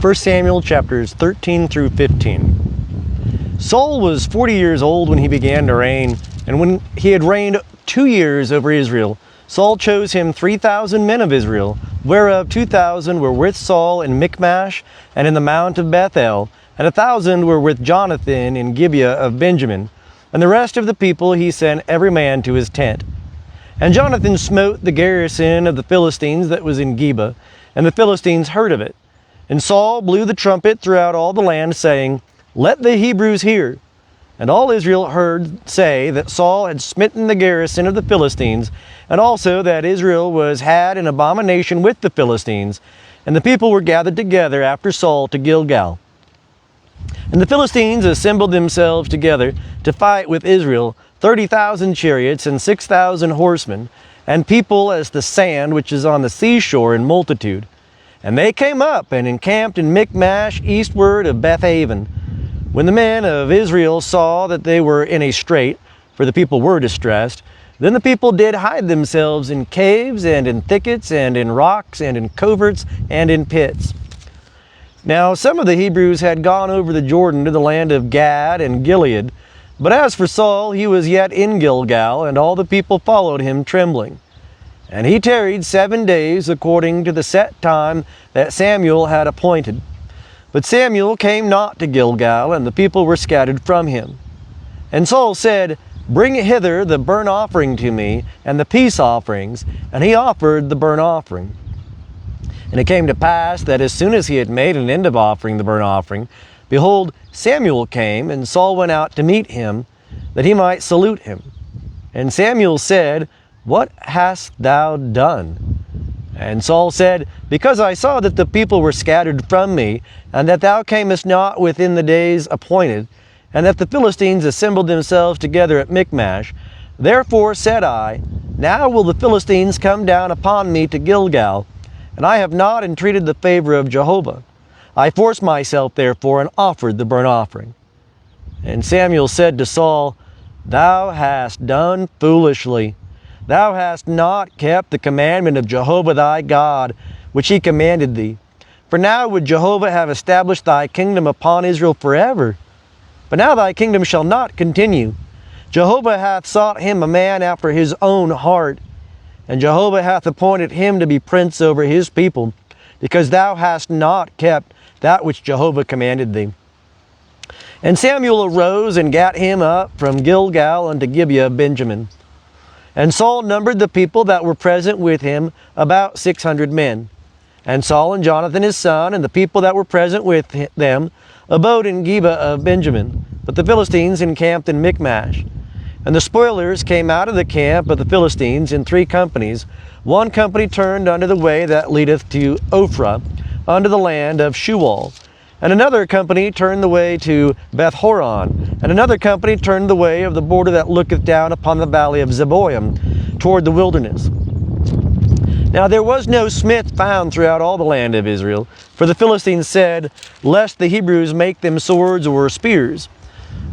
1 Samuel chapters 13 through 15. Saul was 40 years old when he began to reign, and when he had reigned 2 years over Israel, Saul chose him 3,000 men of Israel, whereof 2,000 were with Saul in Michmash and in the mount of Bethel, and 1,000 were with Jonathan in Gibeah of Benjamin. And the rest of the people he sent every man to his tent. And Jonathan smote the garrison of the Philistines that was in Gibeah, and the Philistines heard of it. And Saul blew the trumpet throughout all the land, saying, Let the Hebrews hear. And all Israel heard say that Saul had smitten the garrison of the Philistines, and also that Israel had an abomination with the Philistines. And the people were gathered together after Saul to Gilgal. And the Philistines assembled themselves together to fight with Israel, 30,000 chariots and 6,000 horsemen, and people as the sand which is on the seashore in multitude. And they came up and encamped in Michmash eastward of Bethaven. When the men of Israel saw that they were in a strait, for the people were distressed, then the people did hide themselves in caves and in thickets and in rocks and in coverts and in pits. Now some of the Hebrews had gone over the Jordan to the land of Gad and Gilead, but as for Saul, he was yet in Gilgal, and all the people followed him trembling. And he tarried 7 days according to the set time that Samuel had appointed. But Samuel came not to Gilgal, and the people were scattered from him. And Saul said, Bring hither the burnt offering to me, and the peace offerings. And he offered the burnt offering. And it came to pass that as soon as he had made an end of offering the burnt offering, behold, Samuel came, and Saul went out to meet him, that he might salute him. And Samuel said, What hast thou done? And Saul said, Because I saw that the people were scattered from me, and that thou camest not within the days appointed, and that the Philistines assembled themselves together at Michmash, therefore said I, Now will the Philistines come down upon me to Gilgal, and I have not entreated the favor of Jehovah. I forced myself therefore and offered the burnt offering. And Samuel said to Saul, Thou hast done foolishly. Thou hast not kept the commandment of Jehovah thy God, which he commanded thee. For now would Jehovah have established thy kingdom upon Israel forever. But now thy kingdom shall not continue. Jehovah hath sought him a man after his own heart, and Jehovah hath appointed him to be prince over his people, because thou hast not kept that which Jehovah commanded thee. And Samuel arose and gat him up from Gilgal unto Gibeah of Benjamin. And Saul numbered the people that were present with him, about 600 men. And Saul and Jonathan his son, and the people that were present with them, abode in Gibeah of Benjamin. But the Philistines encamped in Michmash. And the spoilers came out of the camp of the Philistines in 3 companies. One company turned unto the way that leadeth to Ophrah, unto the land of Shual. And another company turned the way to Beth-horon, and another company turned the way of the border that looketh down upon the valley of Zeboim, toward the wilderness. Now there was no smith found throughout all the land of Israel, for the Philistines said, Lest the Hebrews make them swords or spears.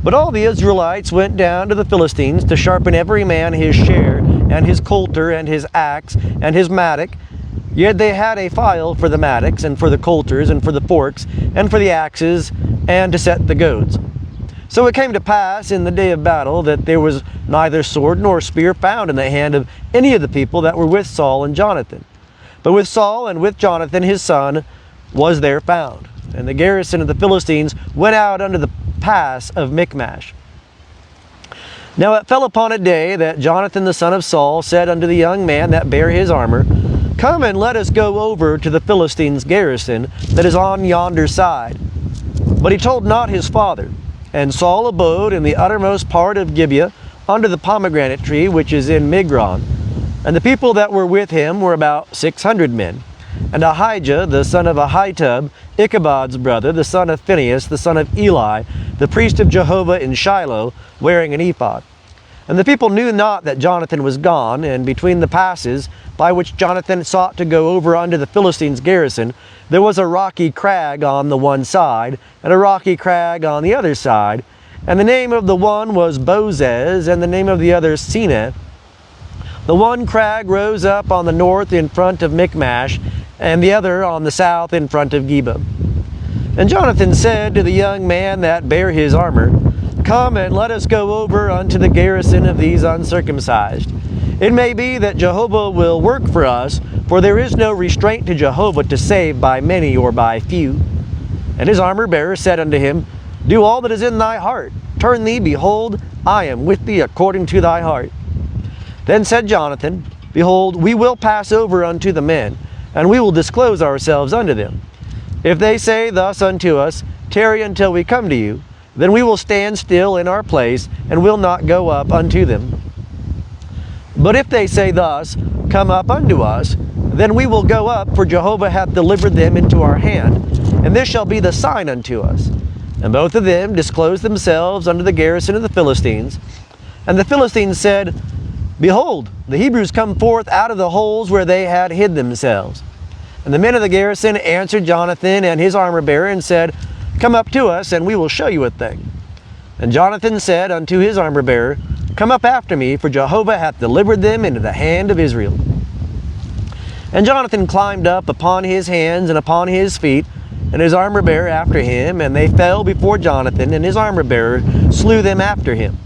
But all the Israelites went down to the Philistines to sharpen every man his share, and his coulter, and his axe, and his mattock. Yet they had a file for the mattocks, and for the coulters, and for the forks, and for the axes, and to set the goads. So it came to pass in the day of battle that there was neither sword nor spear found in the hand of any of the people that were with Saul and Jonathan. But with Saul and with Jonathan his son was there found. And the garrison of the Philistines went out unto the pass of Michmash. Now it fell upon a day that Jonathan the son of Saul said unto the young man that bare his armor, Come and let us go over to the Philistines' garrison that is on yonder side. But he told not his father. And Saul abode in the uttermost part of Gibeah, under the pomegranate tree which is in Migron. And the people that were with him were about 600 men. And Ahijah, the son of Ahitub, Ichabod's brother, the son of Phinehas, the son of Eli, the priest of Jehovah in Shiloh, wearing an ephod. And the people knew not that Jonathan was gone, and between the passes, by which Jonathan sought to go over unto the Philistines' garrison, there was a rocky crag on the one side, and a rocky crag on the other side. And the name of the one was Bozez, and the name of the other Seneh. The one crag rose up on the north in front of Michmash, and the other on the south in front of Gibeah. And Jonathan said to the young man that bare his armor, Come and let us go over unto the garrison of these uncircumcised. It may be that Jehovah will work for us, for there is no restraint to Jehovah to save by many or by few. And his armor bearer said unto him, Do all that is in thy heart. Turn thee, behold, I am with thee according to thy heart. Then said Jonathan, Behold, we will pass over unto the men, and we will disclose ourselves unto them. If they say thus unto us, Tarry until we come to you, then we will stand still in our place, and will not go up unto them. But if they say thus, Come up unto us, then we will go up, for Jehovah hath delivered them into our hand, and this shall be the sign unto us. And both of them disclosed themselves unto the garrison of the Philistines. And the Philistines said, Behold, the Hebrews come forth out of the holes where they had hid themselves. And the men of the garrison answered Jonathan and his armor-bearer, and said, Come up to us, and we will show you a thing. And Jonathan said unto his armor-bearer, Come up after me, for Jehovah hath delivered them into the hand of Israel. And Jonathan climbed up upon his hands and upon his feet, and his armor-bearer after him, and they fell before Jonathan, and his armor-bearer slew them after him.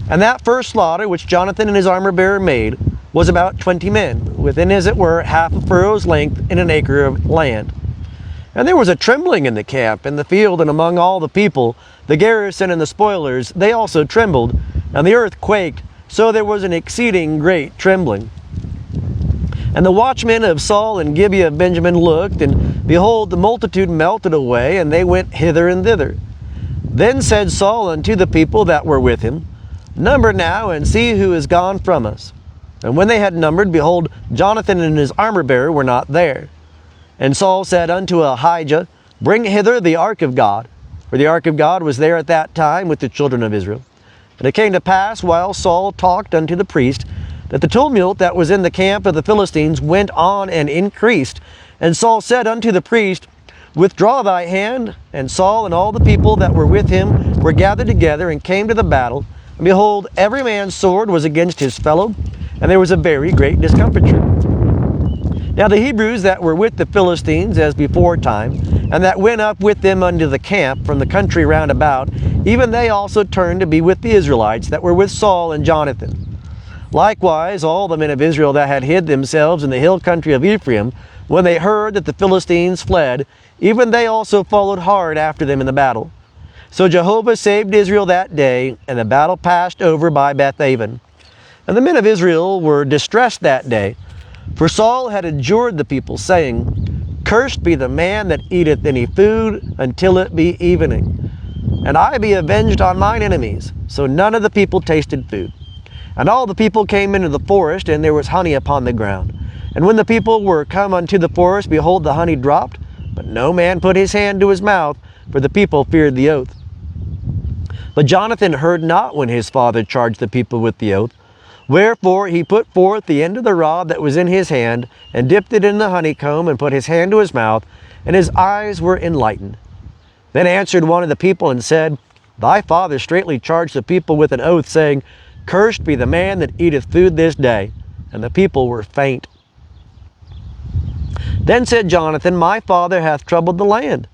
And that first slaughter which Jonathan and his armor-bearer made was about 20 men, within as it were half a furrow's length in an acre of land. And there was a trembling in the camp, in the field, and among all the people, the garrison and the spoilers, they also trembled, and the earth quaked, so there was an exceeding great trembling. And the watchmen of Saul and Gibeah of Benjamin looked, and behold, the multitude melted away, and they went hither and thither. Then said Saul unto the people that were with him, Number now, and see who is gone from us. And when they had numbered, behold, Jonathan and his armor-bearer were not there. And Saul said unto Ahijah, Bring hither the ark of God. For the ark of God was there at that time with the children of Israel. And it came to pass, while Saul talked unto the priest, that the tumult that was in the camp of the Philistines went on and increased. And Saul said unto the priest, Withdraw thy hand. And Saul and all the people that were with him were gathered together, and came to the battle. And behold, every man's sword was against his fellow, and there was a very great discomfiture. Now the Hebrews that were with the Philistines as before time, and that went up with them unto the camp from the country round about, even they also turned to be with the Israelites that were with Saul and Jonathan. Likewise all the men of Israel that had hid themselves in the hill country of Ephraim, when they heard that the Philistines fled, even they also followed hard after them in the battle. So Jehovah saved Israel that day, and the battle passed over by Bethaven. And the men of Israel were distressed that day, for Saul had adjured the people, saying, Cursed be the man that eateth any food until it be evening. And I be avenged on mine enemies. So none of the people tasted food. And all the people came into the forest, and there was honey upon the ground. And when the people were come unto the forest, behold, the honey dropped, but no man put his hand to his mouth, for the people feared the oath. But Jonathan heard not when his father charged the people with the oath. Wherefore he put forth the end of the rod that was in his hand, and dipped it in the honeycomb, and put his hand to his mouth, and his eyes were enlightened. Then answered one of the people, and said, Thy father straitly charged the people with an oath, saying, Cursed be the man that eateth food this day. And the people were faint. Then said Jonathan, My father hath troubled the land.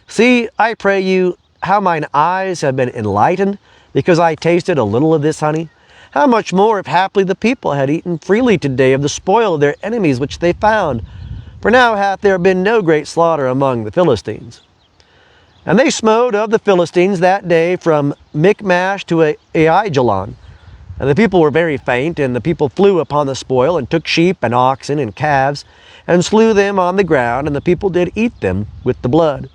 See, I pray you, how mine eyes have been enlightened, because I tasted a little of this honey. How much more if haply the people had eaten freely today of the spoil of their enemies which they found? For now hath there been no great slaughter among the Philistines. And they smote of the Philistines that day from Michmash to Aijalon. And the people were very faint, and the people flew upon the spoil, and took sheep and oxen and calves, and slew them on the ground, and the people did eat them with the blood.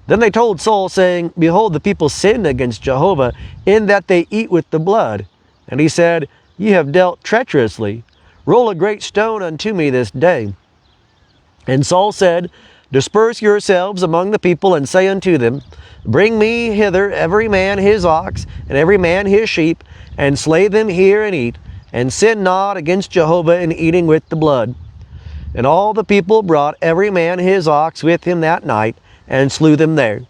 Then they told Saul, saying, Behold, the people sin against Jehovah, in that they eat with the blood. And he said, Ye have dealt treacherously. Roll a great stone unto me this day. And Saul said, Disperse yourselves among the people, and say unto them, Bring me hither every man his ox, and every man his sheep, and slay them here and eat, and sin not against Jehovah in eating with the blood. And all the people brought every man his ox with him that night, and slew them there.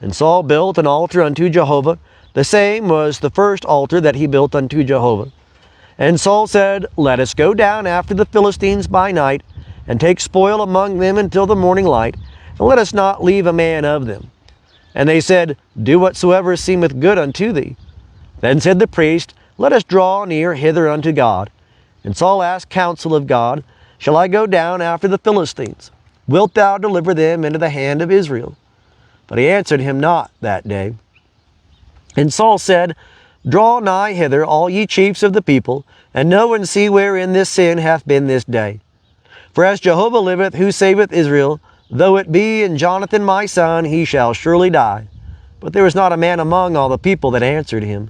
And Saul built an altar unto Jehovah. The same was the first altar that he built unto Jehovah. And Saul said, Let us go down after the Philistines by night, and take spoil among them until the morning light, and let us not leave a man of them. And they said, Do whatsoever seemeth good unto thee. Then said the priest, Let us draw near hither unto God. And Saul asked counsel of God, Shall I go down after the Philistines? Wilt thou deliver them into the hand of Israel? But he answered him not that day. And Saul said, Draw nigh hither, all ye chiefs of the people, and know and see wherein this sin hath been this day. For as Jehovah liveth, who saveth Israel, though it be in Jonathan my son, he shall surely die. But there was not a man among all the people that answered him.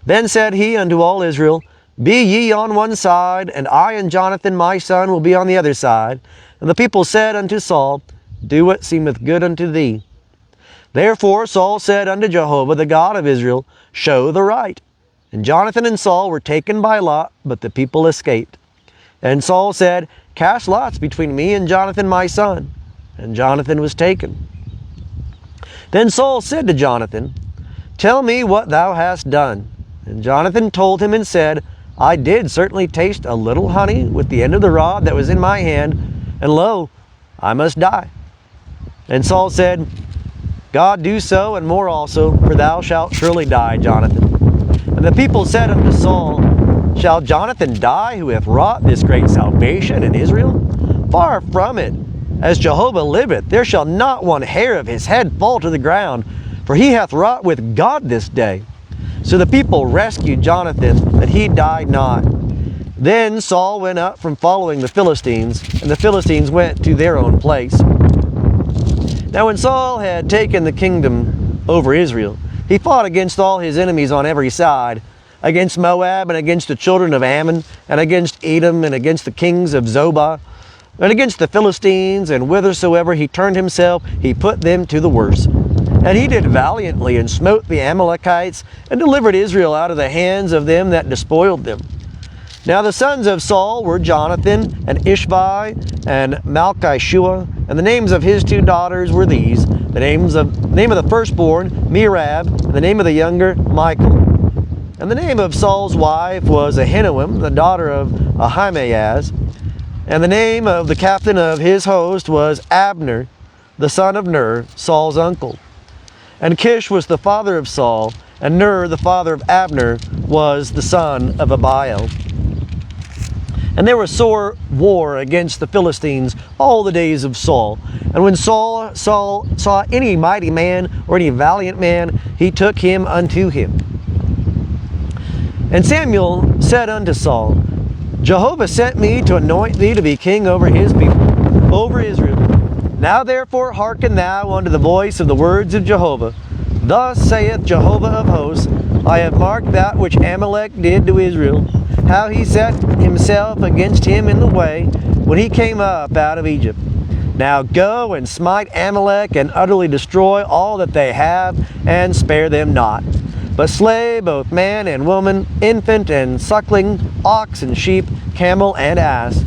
Then said he unto all Israel, Be ye on one side, and I and Jonathan my son will be on the other side. And the people said unto Saul, Do what seemeth good unto thee. Therefore Saul said unto Jehovah, the God of Israel, Show the right. And Jonathan and Saul were taken by lot, but the people escaped. And Saul said, Cast lots between me and Jonathan my son. And Jonathan was taken. Then Saul said to Jonathan, Tell me what thou hast done. And Jonathan told him and said, I did certainly taste a little honey with the end of the rod that was in my hand, and lo, I must die. And Saul said, God do so, and more also, for thou shalt surely die, Jonathan. And the people said unto Saul, Shall Jonathan die, who hath wrought this great salvation in Israel? Far from it. As Jehovah liveth, there shall not one hair of his head fall to the ground, for he hath wrought with God this day. So the people rescued Jonathan, that he died not. Then Saul went up from following the Philistines, and the Philistines went to their own place. Now when Saul had taken the kingdom over Israel, he fought against all his enemies on every side, against Moab, and against the children of Ammon, and against Edom, and against the kings of Zobah, and against the Philistines, and whithersoever he turned himself, he put them to the worse. And he did valiantly, and smote the Amalekites, and delivered Israel out of the hands of them that despoiled them. Now the sons of Saul were Jonathan, and Ishvi, and Malchishua, and the names of his two daughters were these, the name of the firstborn, Merab, and the name of the younger, Michal. And the name of Saul's wife was Ahinoam, the daughter of Ahimaaz. And the name of the captain of his host was Abner, the son of Ner, Saul's uncle. And Kish was the father of Saul, and Ner, the father of Abner, was the son of Abiel. And there was sore war against the Philistines all the days of Saul. And when Saul saw any mighty man or any valiant man, he took him unto him. And Samuel said unto Saul, Jehovah sent me to anoint thee to be king over his people, over Israel. Now therefore hearken thou unto the voice of the words of Jehovah. Thus saith Jehovah of hosts, I have marked that which Amalek did to Israel, how he set himself against him in the way when he came up out of Egypt. Now go and smite Amalek and utterly destroy all that they have, and spare them not. But slay both man and woman, infant and suckling, ox and sheep, camel and ass.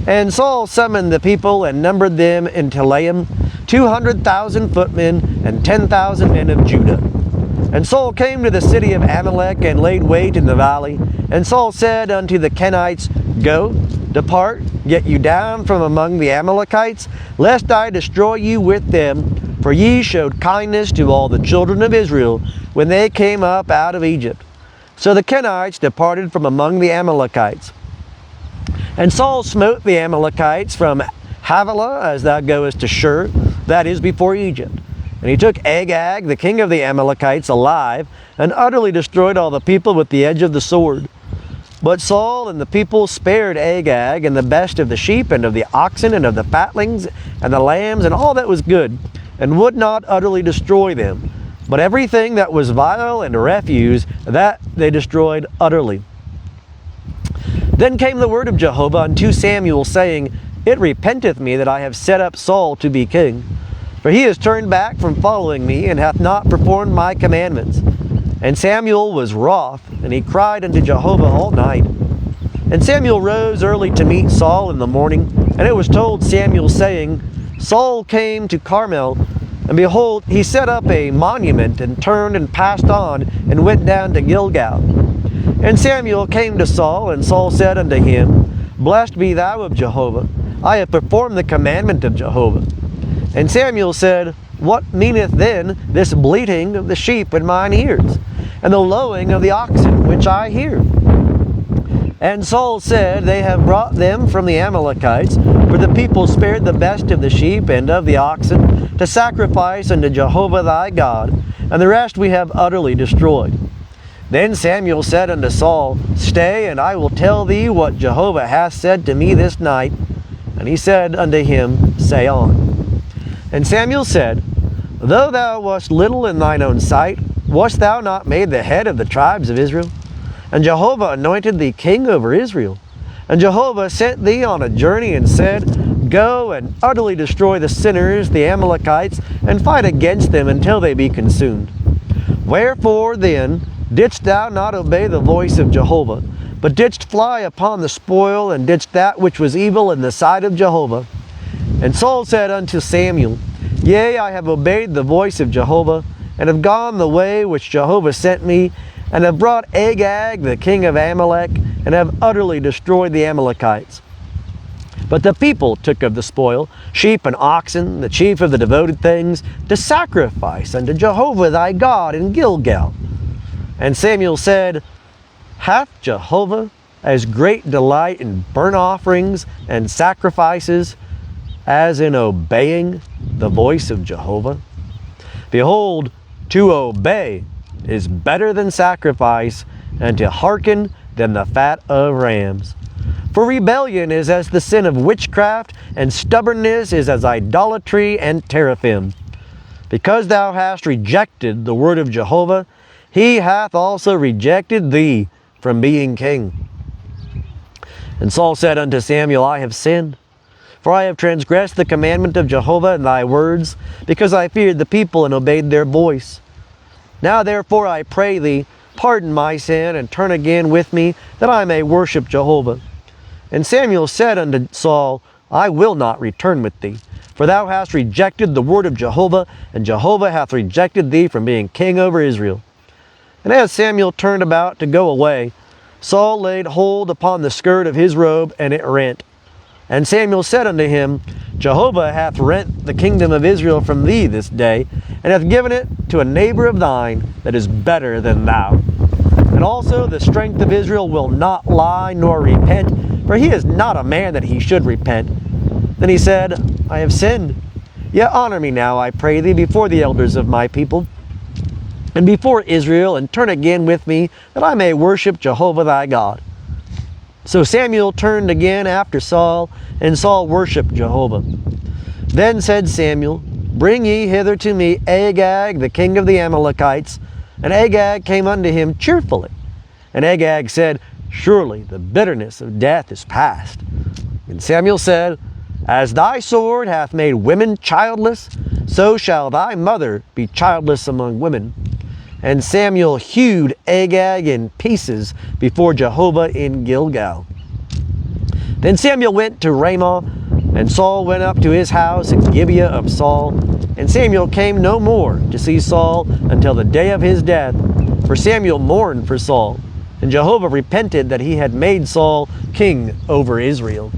And Saul summoned the people and numbered them in Telaim, 200,000 footmen and 10,000 men of Judah. And Saul came to the city of Amalek and laid wait in the valley. And Saul said unto the Kenites, Go, depart, get you down from among the Amalekites, lest I destroy you with them. For ye showed kindness to all the children of Israel when they came up out of Egypt. So the Kenites departed from among the Amalekites. And Saul smote the Amalekites from Havilah as thou goest to Shur, that is before Egypt. And he took Agag, the king of the Amalekites, alive, and utterly destroyed all the people with the edge of the sword. But Saul and the people spared Agag, and the best of the sheep, and of the oxen, and of the fatlings, and the lambs, and all that was good, and would not utterly destroy them. But everything that was vile and refuse, that they destroyed utterly. Then came the word of Jehovah unto Samuel, saying, It repenteth me that I have set up Saul to be king. For he is turned back from following me, and hath not performed my commandments. And Samuel was wroth, and he cried unto Jehovah all night. And Samuel rose early to meet Saul in the morning, and it was told Samuel, saying, Saul came to Carmel, and behold, he set up a monument, and turned and passed on, and went down to Gilgal. And Samuel came to Saul, and Saul said unto him, Blessed be thou of Jehovah. I have performed the commandment of Jehovah. And Samuel said, What meaneth then this bleating of the sheep in mine ears, and the lowing of the oxen which I hear? And Saul said, They have brought them from the Amalekites, for the people spared the best of the sheep and of the oxen to sacrifice unto Jehovah thy God, and the rest we have utterly destroyed. Then Samuel said unto Saul, Stay, and I will tell thee what Jehovah hath said to me this night. And he said unto him, Say on. And Samuel said, Though thou wast little in thine own sight, wast thou not made the head of the tribes of Israel? And Jehovah anointed thee king over Israel. And Jehovah sent thee on a journey and said, Go and utterly destroy the sinners, the Amalekites, and fight against them until they be consumed. Wherefore then didst thou not obey the voice of Jehovah, but didst fly upon the spoil, and didst that which was evil in the sight of Jehovah? And Saul said unto Samuel, Yea, I have obeyed the voice of Jehovah, and have gone the way which Jehovah sent me, and have brought Agag, the king of Amalek, and have utterly destroyed the Amalekites. But the people took of the spoil, sheep and oxen, the chief of the devoted things, to sacrifice unto Jehovah thy God in Gilgal. And Samuel said, Hath Jehovah as great delight in burnt offerings and sacrifices as in obeying the voice of Jehovah? Behold, to obey is better than sacrifice, and to hearken than the fat of rams. For rebellion is as the sin of witchcraft, and stubbornness is as idolatry and teraphim. Because thou hast rejected the word of Jehovah, he hath also rejected thee from being king. And Saul said unto Samuel, I have sinned, for I have transgressed the commandment of Jehovah and thy words, because I feared the people and obeyed their voice. Now therefore I pray thee, pardon my sin, and turn again with me, that I may worship Jehovah. And Samuel said unto Saul, I will not return with thee, for thou hast rejected the word of Jehovah, and Jehovah hath rejected thee from being king over Israel. And as Samuel turned about to go away, Saul laid hold upon the skirt of his robe, and it rent. And Samuel said unto him, Jehovah hath rent the kingdom of Israel from thee this day, and hath given it to a neighbor of thine that is better than thou. And also the strength of Israel will not lie nor repent, for he is not a man that he should repent. Then he said, I have sinned. Yet honor me now, I pray thee, before the elders of my people, and before Israel, and turn again with me, that I may worship Jehovah thy God. So Samuel turned again after Saul, and Saul worshipped Jehovah. Then said Samuel, Bring ye hither to me Agag, the king of the Amalekites. And Agag came unto him cheerfully. And Agag said, Surely the bitterness of death is past. And Samuel said, As thy sword hath made women childless, so shall thy mother be childless among women. And Samuel hewed Agag in pieces before Jehovah in Gilgal. Then Samuel went to Ramah, and Saul went up to his house in Gibeah of Saul. And Samuel came no more to see Saul until the day of his death, for Samuel mourned for Saul. And Jehovah repented that he had made Saul king over Israel.